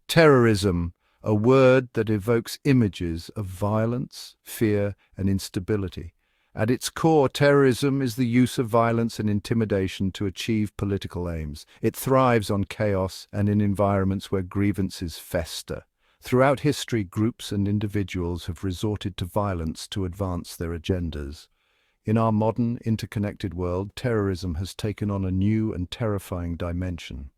Terrorism, a word that evokes images of violence, fear, and instability. At its core, terrorism is the use of violence and intimidation to achieve political aims. It thrives on chaos and in environments where grievances fester. Throughout history, groups and individuals have resorted to violence to advance their agendas. In our modern, interconnected world, terrorism has taken on a new and terrifying dimension.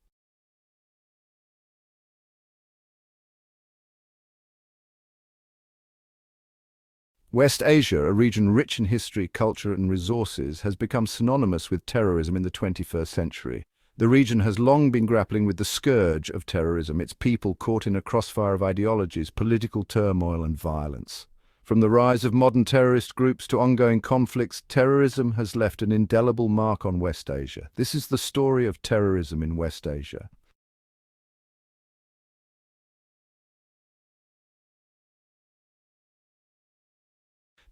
West Asia, a region rich in history, culture, and resources, has become synonymous with terrorism in the 21st century. The region has long been grappling with the scourge of terrorism, its people caught in a crossfire of ideologies, political turmoil, and violence. From the rise of modern terrorist groups to ongoing conflicts, terrorism has left an indelible mark on West Asia. This is the story of terrorism in West Asia.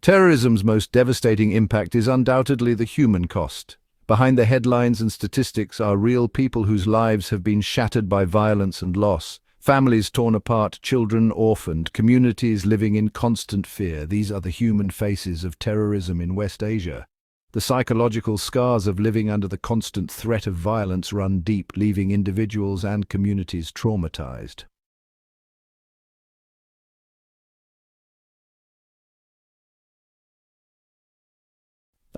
Terrorism's most devastating impact is undoubtedly the human cost. Behind the headlines and statistics are real people whose lives have been shattered by violence and loss, families torn apart, children orphaned, communities living in constant fear. These are the human faces of terrorism in West Asia. The psychological scars of living under the constant threat of violence run deep, leaving individuals and communities traumatized.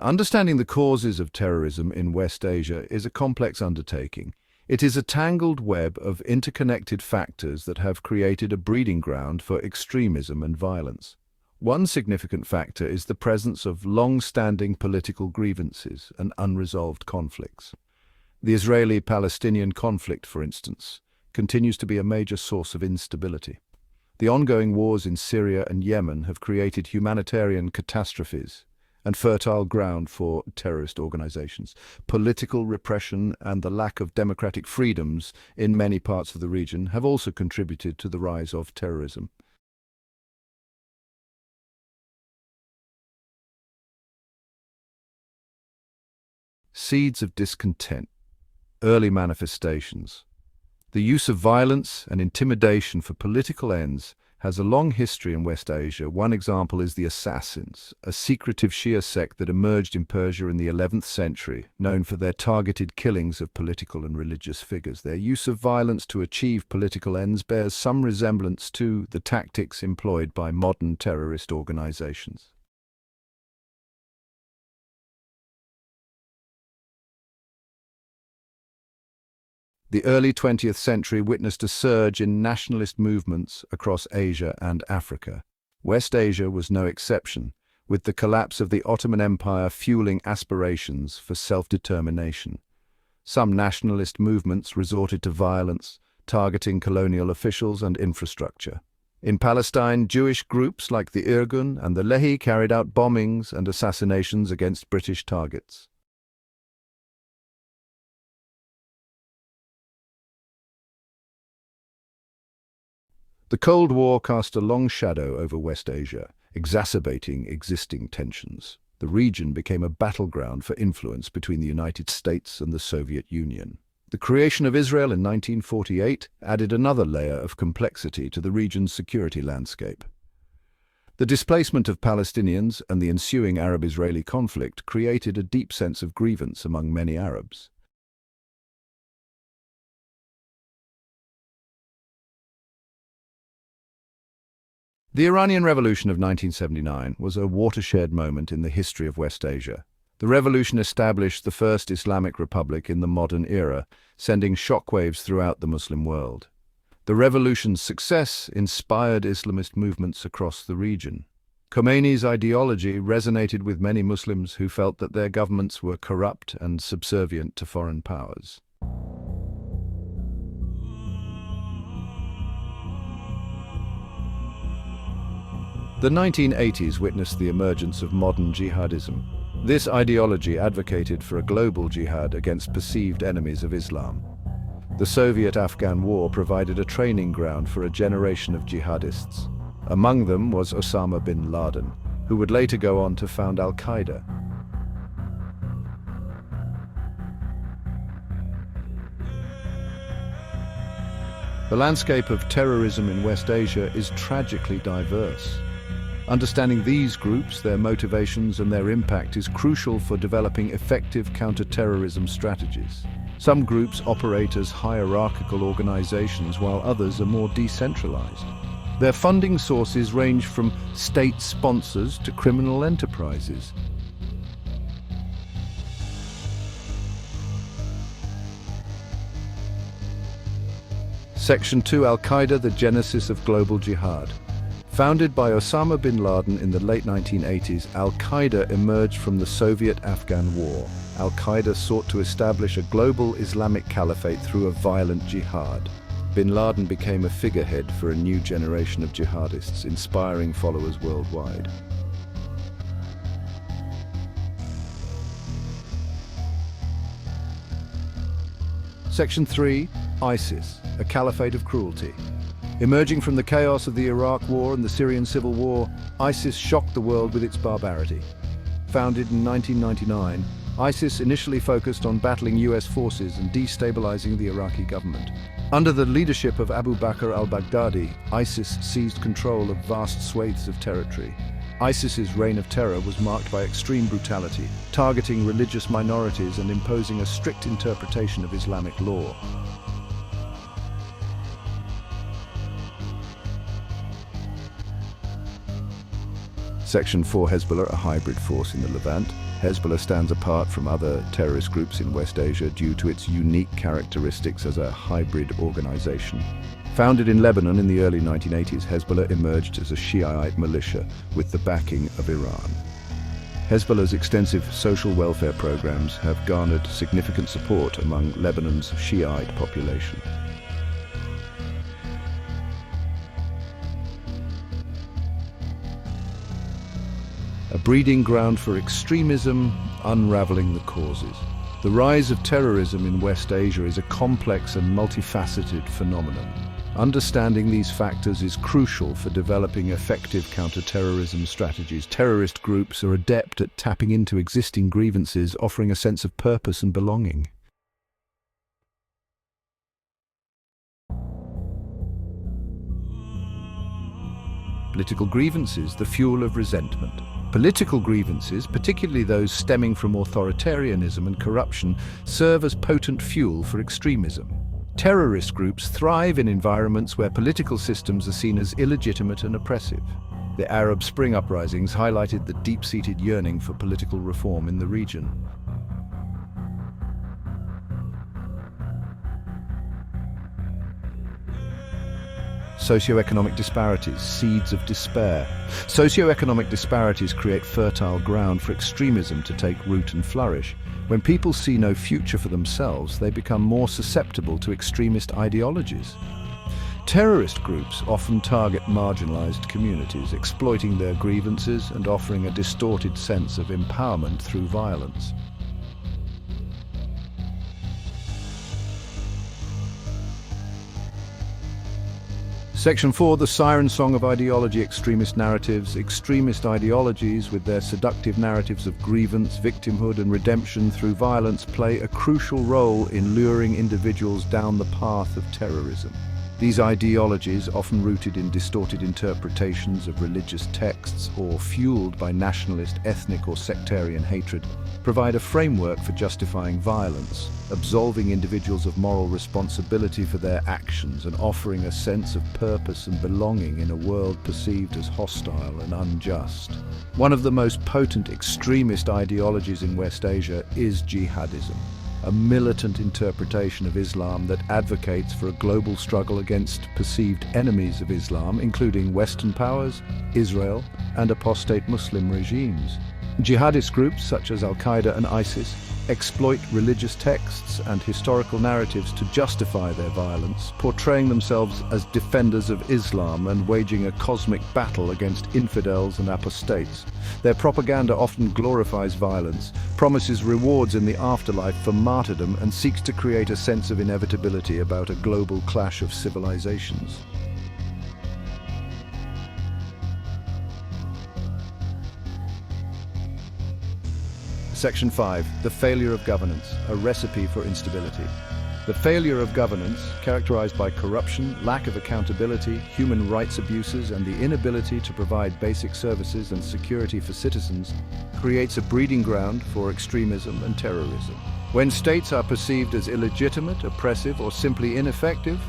Understanding the causes of terrorism in West Asia is a complex undertaking. It is a tangled web of interconnected factors that have created a breeding ground for extremism and violence. One significant factor is the presence of long-standing political grievances and unresolved conflicts. The Israeli-Palestinian conflict, for instance, continues to be a major source of instability. The ongoing wars in Syria and Yemen have created humanitarian catastrophes and fertile ground for terrorist organizations. Political repression and the lack of democratic freedoms in many parts of the region have also contributed to the rise of terrorism. Seeds of discontent, early manifestations. The use of violence and intimidation for political ends has a long history in West Asia. One example is the Assassins, a secretive Shia sect that emerged in Persia in the 11th century, known for their targeted killings of political and religious figures. Their use of violence to achieve political ends bears some resemblance to the tactics employed by modern terrorist organizations. The early 20th century witnessed a surge in nationalist movements across Asia and Africa. West Asia was no exception, with the collapse of the Ottoman Empire fueling aspirations for self-determination. Some nationalist movements resorted to violence, targeting colonial officials and infrastructure. In Palestine, Jewish groups like the Irgun and the Lehi carried out bombings and assassinations against British targets. The Cold War cast a long shadow over West Asia, exacerbating existing tensions. The region became a battleground for influence between the United States and the Soviet Union. The creation of Israel in 1948 added another layer of complexity to the region's security landscape. The displacement of Palestinians and the ensuing Arab-Israeli conflict created a deep sense of grievance among many Arabs. The Iranian Revolution of 1979 was a watershed moment in the history of West Asia. The revolution established the first Islamic republic in the modern era, sending shockwaves throughout the Muslim world. The revolution's success inspired Islamist movements across the region. Khomeini's ideology resonated with many Muslims who felt that their governments were corrupt and subservient to foreign powers. The 1980s witnessed the emergence of modern jihadism. This ideology advocated for a global jihad against perceived enemies of Islam. The Soviet-Afghan War provided a training ground for a generation of jihadists. Among them was Osama bin Laden, who would later go on to found al-Qaeda. The landscape of terrorism in West Asia is tragically diverse. Understanding these groups, their motivations and their impact is crucial for developing effective counter-terrorism strategies. Some groups operate as hierarchical organizations while others are more decentralized. Their funding sources range from state sponsors to criminal enterprises. Section 2: Al-Qaeda, the genesis of global jihad. Founded by Osama bin Laden in the late 1980s, Al-Qaeda emerged from the Soviet-Afghan War. Al-Qaeda sought to establish a global Islamic caliphate through a violent jihad. Bin Laden became a figurehead for a new generation of jihadists, inspiring followers worldwide. Section 3: ISIS, a Caliphate of Cruelty. Emerging from the chaos of the Iraq War and the Syrian Civil War, ISIS shocked the world with its barbarity. Founded in 1999, ISIS initially focused on battling US forces and destabilizing the Iraqi government. Under the leadership of Abu Bakr al-Baghdadi, ISIS seized control of vast swathes of territory. ISIS's reign of terror was marked by extreme brutality, targeting religious minorities and imposing a strict interpretation of Islamic law. Section 4: Hezbollah, a hybrid force in the Levant. Hezbollah stands apart from other terrorist groups in West Asia due to its unique characteristics as a hybrid organization. Founded in Lebanon in the early 1980s, Hezbollah emerged as a Shiite militia with the backing of Iran. Hezbollah's extensive social welfare programs have garnered significant support among Lebanon's Shiite population. A breeding ground for extremism, unraveling the causes. The rise of terrorism in West Asia is a complex and multifaceted phenomenon. Understanding these factors is crucial for developing effective counter-terrorism strategies. Terrorist groups are adept at tapping into existing grievances, offering a sense of purpose and belonging. Political grievances, the fuel of resentment. Political grievances, particularly those stemming from authoritarianism and corruption, serve as potent fuel for extremism. Terrorist groups thrive in environments where political systems are seen as illegitimate and oppressive. The Arab Spring uprisings highlighted the deep-seated yearning for political reform in the region. Socioeconomic disparities, seeds of despair. Socioeconomic disparities create fertile ground for extremism to take root and flourish. When people see no future for themselves, they become more susceptible to extremist ideologies. Terrorist groups often target marginalized communities, exploiting their grievances and offering a distorted sense of empowerment through violence. Section 4: The siren song of ideology, extremist narratives. Extremist ideologies, with their seductive narratives of grievance, victimhood and redemption through violence, play a crucial role in luring individuals down the path of terrorism. These ideologies, often rooted in distorted interpretations of religious texts or fueled by nationalist, ethnic or sectarian hatred, provide a framework for justifying violence, absolving individuals of moral responsibility for their actions and offering a sense of purpose and belonging in a world perceived as hostile and unjust. One of the most potent extremist ideologies in West Asia is Jihadism, a militant interpretation of Islam that advocates for a global struggle against perceived enemies of Islam, including Western powers, Israel, and apostate Muslim regimes. Jihadist groups such as al-Qaeda and ISIS exploit religious texts and historical narratives to justify their violence, portraying themselves as defenders of Islam and waging a cosmic battle against infidels and apostates. Their propaganda often glorifies violence, promises rewards in the afterlife for martyrdom, and seeks to create a sense of inevitability about a global clash of civilizations. Section 5: The failure of governance, a recipe for instability. The failure of governance, characterized by corruption, lack of accountability, human rights abuses, and the inability to provide basic services and security for citizens, creates a breeding ground for extremism and terrorism. When states are perceived as illegitimate, oppressive, or simply ineffective,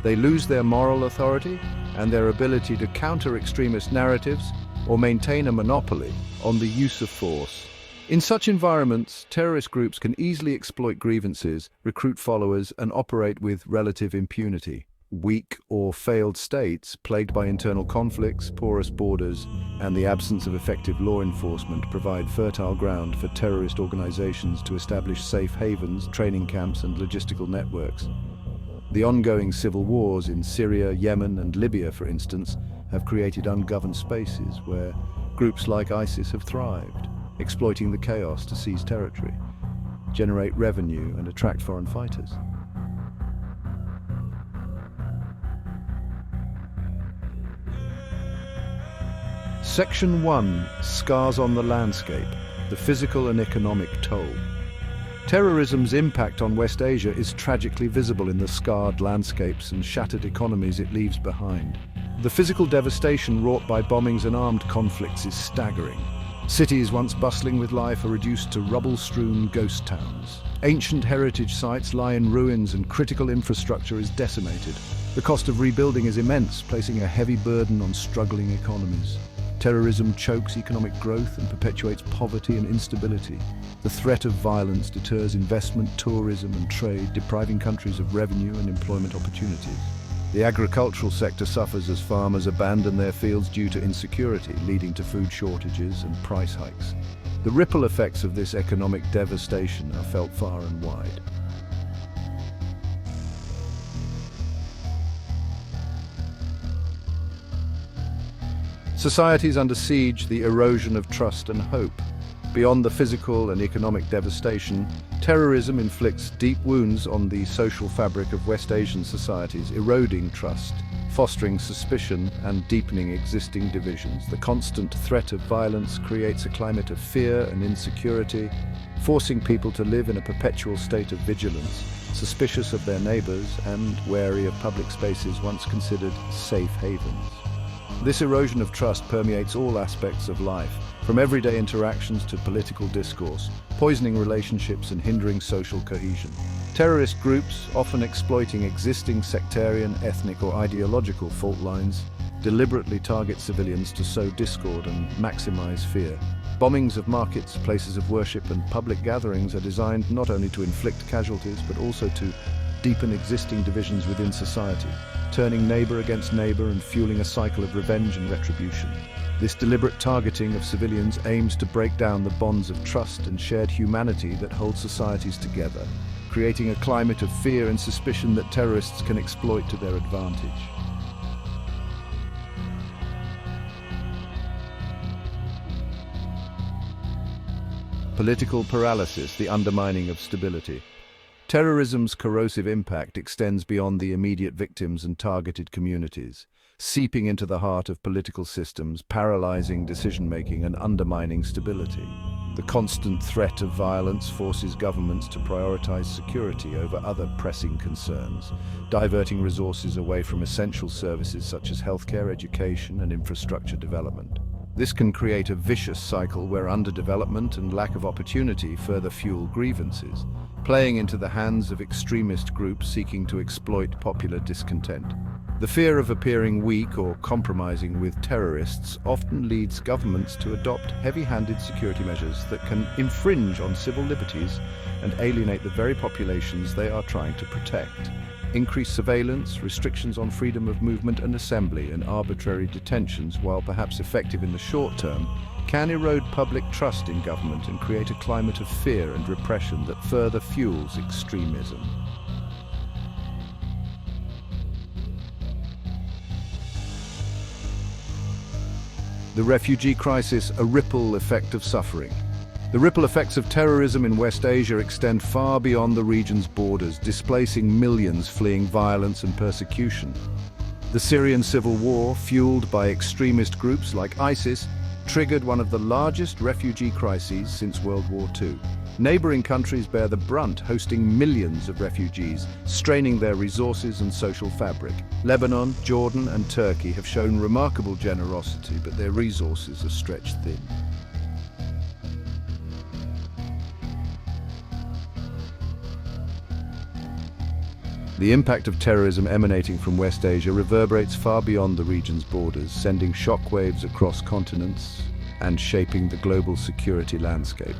they lose their moral authority and their ability to counter extremist narratives or maintain a monopoly on the use of force. In such environments, terrorist groups can easily exploit grievances, recruit followers, and operate with relative impunity. Weak or failed states, plagued by internal conflicts, porous borders, and the absence of effective law enforcement, provide fertile ground for terrorist organizations to establish safe havens, training camps, and logistical networks. The ongoing civil wars in Syria, Yemen, and Libya, for instance, have created ungoverned spaces where groups like ISIS have thrived, exploiting the chaos to seize territory, generate revenue, and attract foreign fighters. Section 1. Scars on the landscape, the physical and economic toll. Terrorism's impact on West Asia is tragically visible in the scarred landscapes and shattered economies it leaves behind. The physical devastation wrought by bombings and armed conflicts is staggering. Cities once bustling with life are reduced to rubble-strewn ghost towns. Ancient heritage sites lie in ruins and critical infrastructure is decimated. The cost of rebuilding is immense, placing a heavy burden on struggling economies. Terrorism chokes economic growth and perpetuates poverty and instability. The threat of violence deters investment, tourism, and trade, depriving countries of revenue and employment opportunities. The agricultural sector suffers as farmers abandon their fields due to insecurity, leading to food shortages and price hikes. The ripple effects of this economic devastation are felt far and wide. Societies under siege, the erosion of trust and hope. Beyond the physical and economic devastation, terrorism inflicts deep wounds on the social fabric of West Asian societies, eroding trust, fostering suspicion, and deepening existing divisions. The constant threat of violence creates a climate of fear and insecurity, forcing people to live in a perpetual state of vigilance, suspicious of their neighbors and wary of public spaces once considered safe havens. This erosion of trust permeates all aspects of life, from everyday interactions to political discourse, poisoning relationships and hindering social cohesion. Terrorist groups, often exploiting existing sectarian, ethnic or ideological fault lines, deliberately target civilians to sow discord and maximize fear. Bombings of markets, places of worship and public gatherings are designed not only to inflict casualties but also to deepen existing divisions within society, turning neighbor against neighbor and fueling a cycle of revenge and retribution. This deliberate targeting of civilians aims to break down the bonds of trust and shared humanity that hold societies together, creating a climate of fear and suspicion that terrorists can exploit to their advantage. Political paralysis, the undermining of stability. Terrorism's corrosive impact extends beyond the immediate victims and targeted communities, seeping into the heart of political systems, paralyzing decision-making and undermining stability. The constant threat of violence forces governments to prioritize security over other pressing concerns, diverting resources away from essential services such as healthcare, education, and infrastructure development. This can create a vicious cycle where underdevelopment and lack of opportunity further fuel grievances, playing into the hands of extremist groups seeking to exploit popular discontent. The fear of appearing weak or compromising with terrorists often leads governments to adopt heavy-handed security measures that can infringe on civil liberties and alienate the very populations they are trying to protect. Increased surveillance, restrictions on freedom of movement and assembly, and arbitrary detentions, while perhaps effective in the short term, can erode public trust in government and create a climate of fear and repression that further fuels extremism. The refugee crisis, a ripple effect of suffering. The ripple effects of terrorism in West Asia extend far beyond the region's borders, displacing millions fleeing violence and persecution. The Syrian civil war, fueled by extremist groups like ISIS, triggered one of the largest refugee crises since World War II. Neighboring countries bear the brunt, hosting millions of refugees, straining their resources and social fabric. Lebanon, Jordan, and Turkey have shown remarkable generosity, but their resources are stretched thin. The impact of terrorism emanating from West Asia reverberates far beyond the region's borders, sending shockwaves across continents and shaping the global security landscape.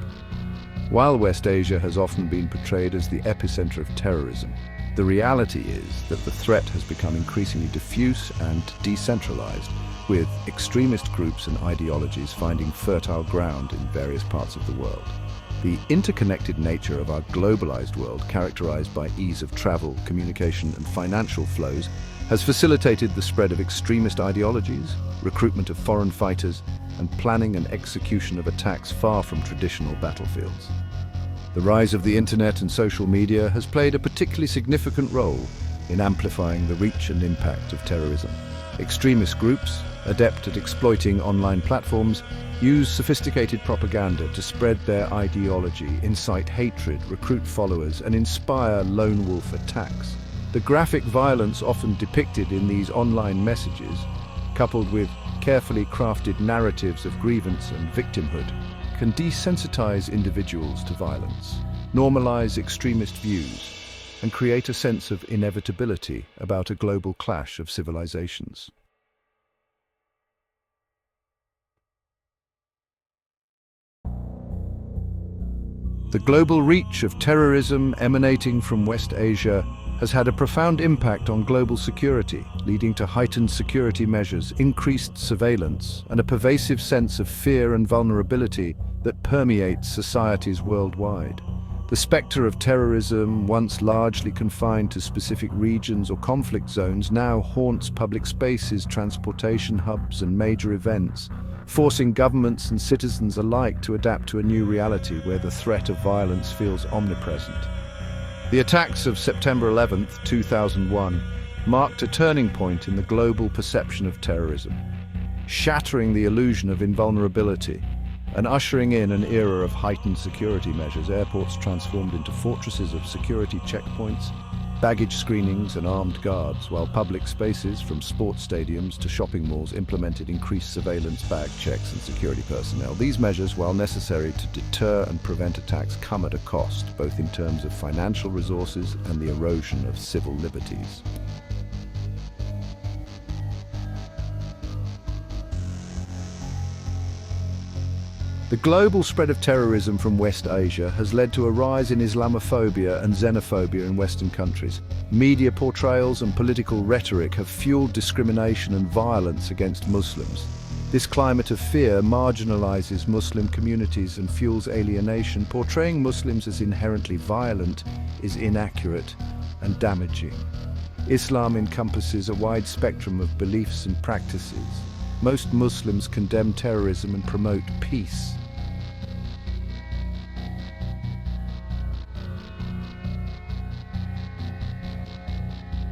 While West Asia has often been portrayed as the epicenter of terrorism, the reality is that the threat has become increasingly diffuse and decentralized, with extremist groups and ideologies finding fertile ground in various parts of the world. The interconnected nature of our globalized world, characterized by ease of travel, communication, and financial flows, has facilitated the spread of extremist ideologies, recruitment of foreign fighters, and planning and execution of attacks far from traditional battlefields. The rise of the internet and social media has played a particularly significant role in amplifying the reach and impact of terrorism. Extremist groups, adept at exploiting online platforms, use sophisticated propaganda to spread their ideology, incite hatred, recruit followers, and inspire lone wolf attacks. The graphic violence often depicted in these online messages, coupled with carefully crafted narratives of grievance and victimhood, can desensitize individuals to violence, normalize extremist views, and create a sense of inevitability about a global clash of civilizations. The global reach of terrorism emanating from West Asia has had a profound impact on global security, leading to heightened security measures, increased surveillance, and a pervasive sense of fear and vulnerability that permeates societies worldwide. The specter of terrorism, once largely confined to specific regions or conflict zones, now haunts public spaces, transportation hubs, and major events, forcing governments and citizens alike to adapt to a new reality where the threat of violence feels omnipresent. The attacks of September 11, 2001, marked a turning point in the global perception of terrorism, shattering the illusion of invulnerability and ushering in an era of heightened security measures. Airports transformed into fortresses of security checkpoints, baggage screenings and armed guards, while public spaces, from sports stadiums to shopping malls, implemented increased surveillance, bag checks and security personnel. These measures, while necessary to deter and prevent attacks, come at a cost, both in terms of financial resources and the erosion of civil liberties. The global spread of terrorism from West Asia has led to a rise in Islamophobia and Xenophobia in Western countries. Media portrayals and political rhetoric have fueled discrimination and violence against Muslims. This climate of fear marginalizes Muslim communities and fuels alienation. Portraying Muslims as inherently violent is inaccurate and damaging. Islam encompasses a wide spectrum of beliefs and practices. Most Muslims condemn terrorism and promote peace.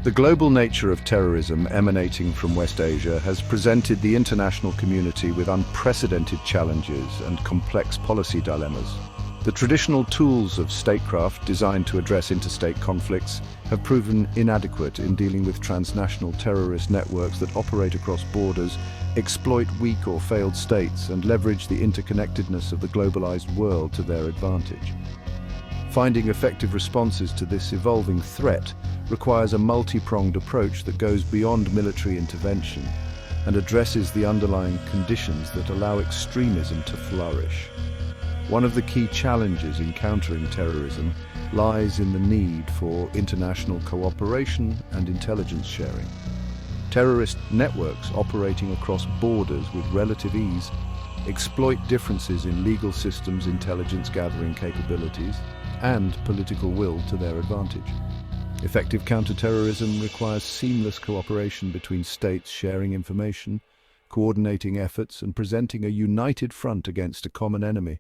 The global nature of terrorism emanating from West Asia has presented the international community with unprecedented challenges and complex policy dilemmas. The traditional tools of statecraft designed to address interstate conflicts have proven inadequate in dealing with transnational terrorist networks that operate across borders, exploit weak or failed states, and leverage the interconnectedness of the globalized world to their advantage. Finding effective responses to this evolving threat requires a multi-pronged approach that goes beyond military intervention and addresses the underlying conditions that allow extremism to flourish. One of the key challenges in countering terrorism lies in the need for international cooperation and intelligence sharing. Terrorist networks operating across borders with relative ease exploit differences in legal systems, intelligence gathering capabilities, and political will to their advantage. Effective counterterrorism requires seamless cooperation between states, sharing information, coordinating efforts, and presenting a united front against a common enemy.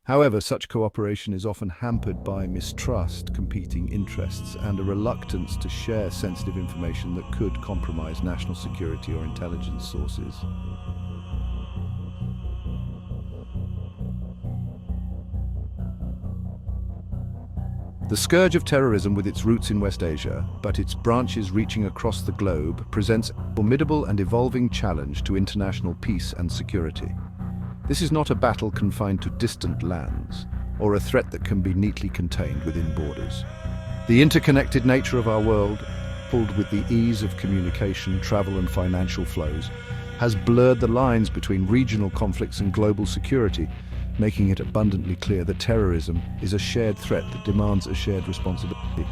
However, such cooperation is often hampered by mistrust, competing interests, and a reluctance to share sensitive information that could compromise national security or intelligence sources. The scourge of terrorism, with its roots in West Asia, but its branches reaching across the globe, presents a formidable and evolving challenge to international peace and security. This is not a battle confined to distant lands, or a threat that can be neatly contained within borders. The interconnected nature of our world, coupled with the ease of communication, travel and financial flows, has blurred the lines between regional conflicts and global security, making it abundantly clear that terrorism is a shared threat that demands a shared responsibility.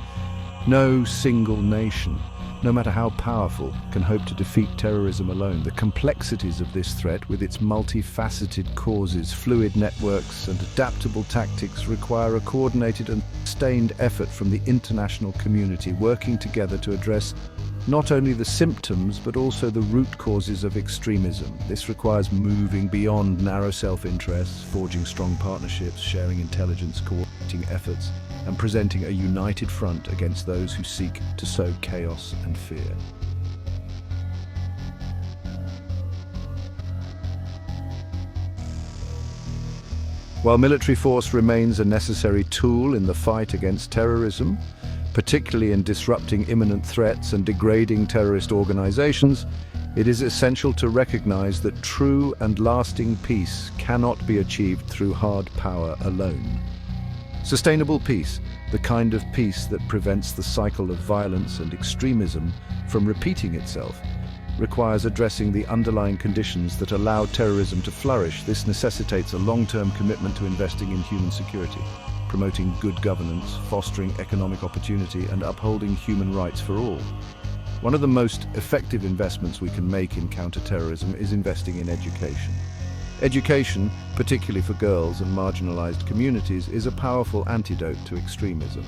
No single nation, no matter how powerful, can hope to defeat terrorism alone. The complexities of this threat, with its multifaceted causes, fluid networks and adaptable tactics, require a coordinated and sustained effort from the international community, working together to address not only the symptoms but also the root causes of extremism. This requires moving beyond narrow self-interests, forging strong partnerships, sharing intelligence, coordinating efforts, and presenting a united front against those who seek to sow chaos and fear. While military force remains a necessary tool in the fight against terrorism, particularly in disrupting imminent threats and degrading terrorist organizations, it is essential to recognize that true and lasting peace cannot be achieved through hard power alone. Sustainable peace, the kind of peace that prevents the cycle of violence and extremism from repeating itself, requires addressing the underlying conditions that allow terrorism to flourish. This necessitates a long-term commitment to investing in human security, promoting good governance, fostering economic opportunity, and upholding human rights for all. One of the most effective investments we can make in counterterrorism is investing in education. Education, particularly for girls and marginalized communities, is a powerful antidote to extremism.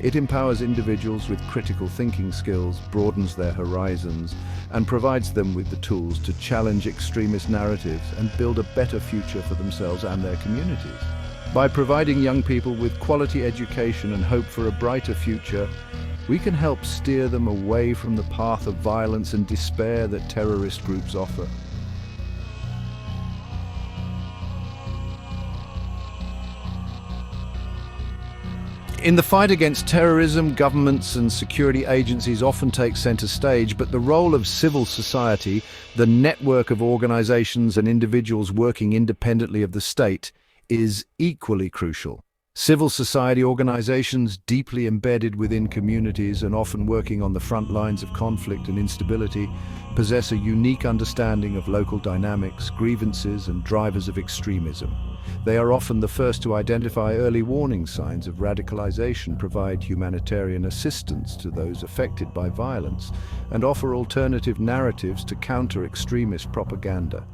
It empowers individuals with critical thinking skills, broadens their horizons, and provides them with the tools to challenge extremist narratives and build a better future for themselves and their communities. By providing young people with quality education and hope for a brighter future, we can help steer them away from the path of violence and despair that terrorist groups offer. In the fight against terrorism, governments and security agencies often take center stage, but the role of civil society, the network of organizations and individuals working independently of the state, is equally crucial. Civil society organizations, deeply embedded within communities and often working on the front lines of conflict and instability, possess a unique understanding of local dynamics, grievances, and drivers of extremism. They are often the first to identify early warning signs of radicalization, provide humanitarian assistance to those affected by violence, and offer alternative narratives to counter extremist propaganda.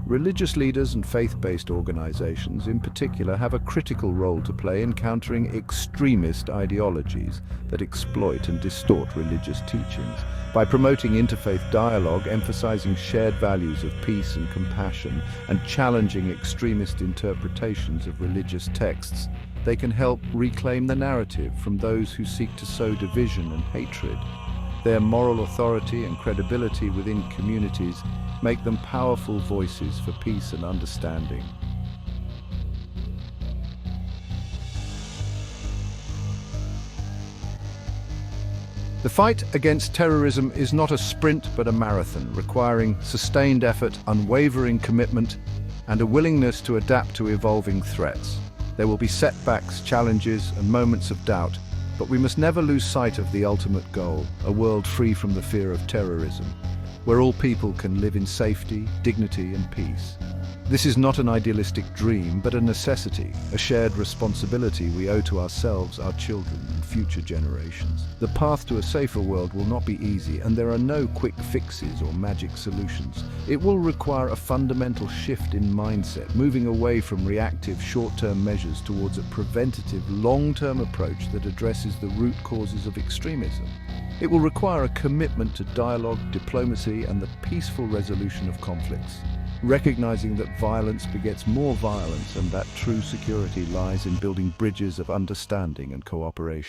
Religious leaders and faith-based organizations in particular have a critical role to play in countering extremist ideologies that exploit and distort religious teachings. By promoting interfaith dialogue, emphasizing shared values of peace and compassion, and challenging extremist interpretations of religious texts, they can help reclaim the narrative from those who seek to sow division and hatred. Their moral authority and credibility within communities make them powerful voices for peace and understanding. The fight against terrorism is not a sprint but a marathon, requiring sustained effort, unwavering commitment, and a willingness to adapt to evolving threats. There will be setbacks, challenges, and moments of doubt, but we must never lose sight of the ultimate goal, a world free from the fear of terrorism, where all people can live in safety, dignity, and peace. This is not an idealistic dream, but a necessity, a shared responsibility we owe to ourselves, our children, and future generations. The path to a safer world will not be easy, and there are no quick fixes or magic solutions. It will require a fundamental shift in mindset, moving away from reactive, short-term measures towards a preventative, long-term approach that addresses the root causes of extremism. It will require a commitment to dialogue, diplomacy, and the peaceful resolution of conflicts, recognizing that violence begets more violence and that true security lies in building bridges of understanding and cooperation.